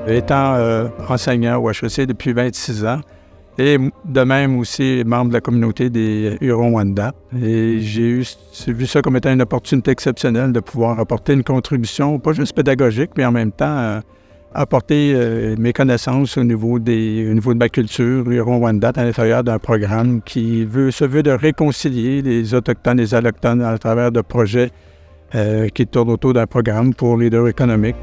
Étant enseignant au HEC depuis 26 ans, et de même aussi membre de la communauté des Hurons-Wendat. Et j'ai vu ça comme étant une opportunité exceptionnelle de pouvoir apporter une contribution, pas juste pédagogique, mais en même temps apporter mes connaissances au niveau de ma culture Huron-Wendat à l'intérieur d'un programme qui se veut de réconcilier les Autochtones et les Allochtones à travers de projets qui tournent autour d'un programme pour leader économique.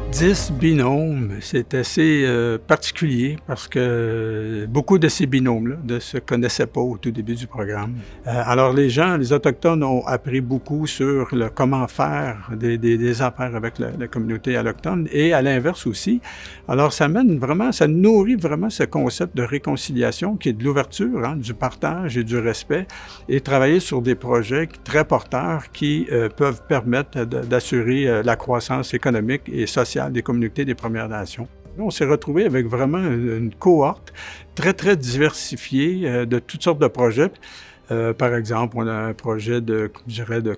10 binômes, c'est assez particulier parce que beaucoup de ces binômes-là ne se connaissaient pas au tout début du programme. Alors les Autochtones ont appris beaucoup sur comment faire des affaires avec la communauté allochtone et à l'inverse aussi. Alors ça nourrit vraiment ce concept de réconciliation qui est de l'ouverture, du partage et du respect et travailler sur des projets très porteurs qui peuvent permettre d'assurer la croissance économique et sociale des communautés des Premières Nations. On s'est retrouvé avec vraiment une cohorte très, très diversifiée de toutes sortes de projets. Par exemple, on a un projet de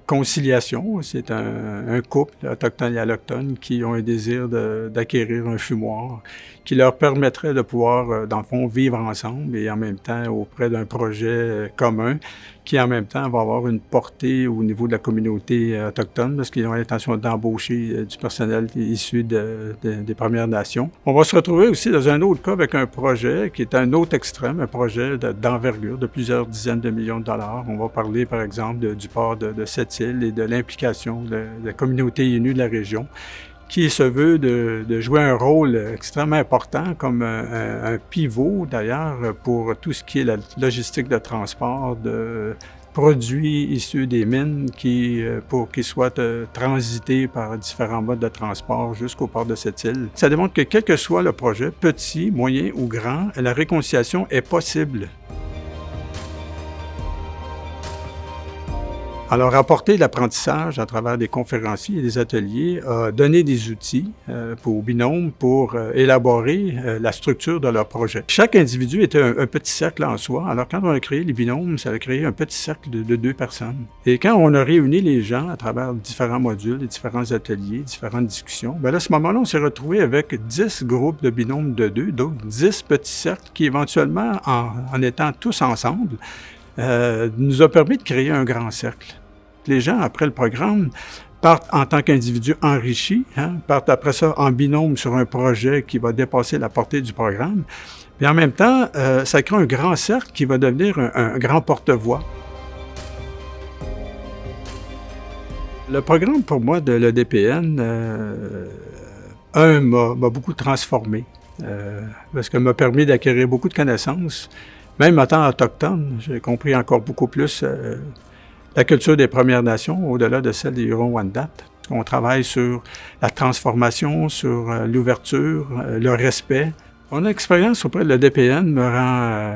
conciliation. C'est un couple, autochtone et allochtone, qui ont un désir d'acquérir un fumoir qui leur permettrait de pouvoir, dans le fond, vivre ensemble et en même temps auprès d'un projet commun qui, en même temps, va avoir une portée au niveau de la communauté autochtone parce qu'ils ont l'intention d'embaucher du personnel issu des Premières Nations. On va se retrouver aussi dans un autre cas avec un projet qui est un autre extrême, un projet d'envergure de plusieurs dizaines de millions de dollars. On va parler, par exemple, du port de Sept-Îles et de l'implication de la communauté Innu de la région qui se veut de jouer un rôle extrêmement important comme un pivot, d'ailleurs, pour tout ce qui est la logistique de transport de produits issus des mines pour qu'ils soient transités par différents modes de transport jusqu'au port de Sept-Îles. Ça démontre que quel que soit le projet, petit, moyen ou grand, la réconciliation est possible. Alors, apporter l'apprentissage à travers des conférenciers et des ateliers a donné des outils aux binômes pour élaborer la structure de leur projet. Chaque individu était un petit cercle en soi. Alors, quand on a créé les binômes, ça a créé un petit cercle de 2 personnes. Et quand on a réuni les gens à travers différents modules, les différents ateliers, différentes discussions, bien là, à ce moment-là, on s'est retrouvé avec 10 groupes de binômes de 2, donc 10 petits cercles qui, éventuellement, en étant tous ensemble, nous a permis de créer un grand cercle. Les gens, après le programme, partent en tant qu'individus enrichis, partent après ça en binôme sur un projet qui va dépasser la portée du programme. Et en même temps, ça crée un grand cercle qui va devenir un grand porte-voix. Le programme, pour moi, de l'EDPN, m'a beaucoup transformé, parce qu'il m'a permis d'acquérir beaucoup de connaissances. Même en tant qu'autochtone, j'ai compris encore beaucoup plus la culture des Premières Nations au-delà de celle des Hurons-Wendat. On travaille sur la transformation, sur l'ouverture, le respect. Mon expérience auprès de l'EDPN me rend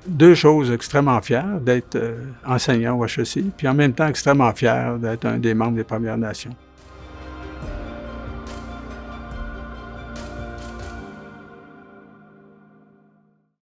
2 choses extrêmement fier, d'être enseignant au HEC, puis en même temps extrêmement fier d'être un des membres des Premières Nations.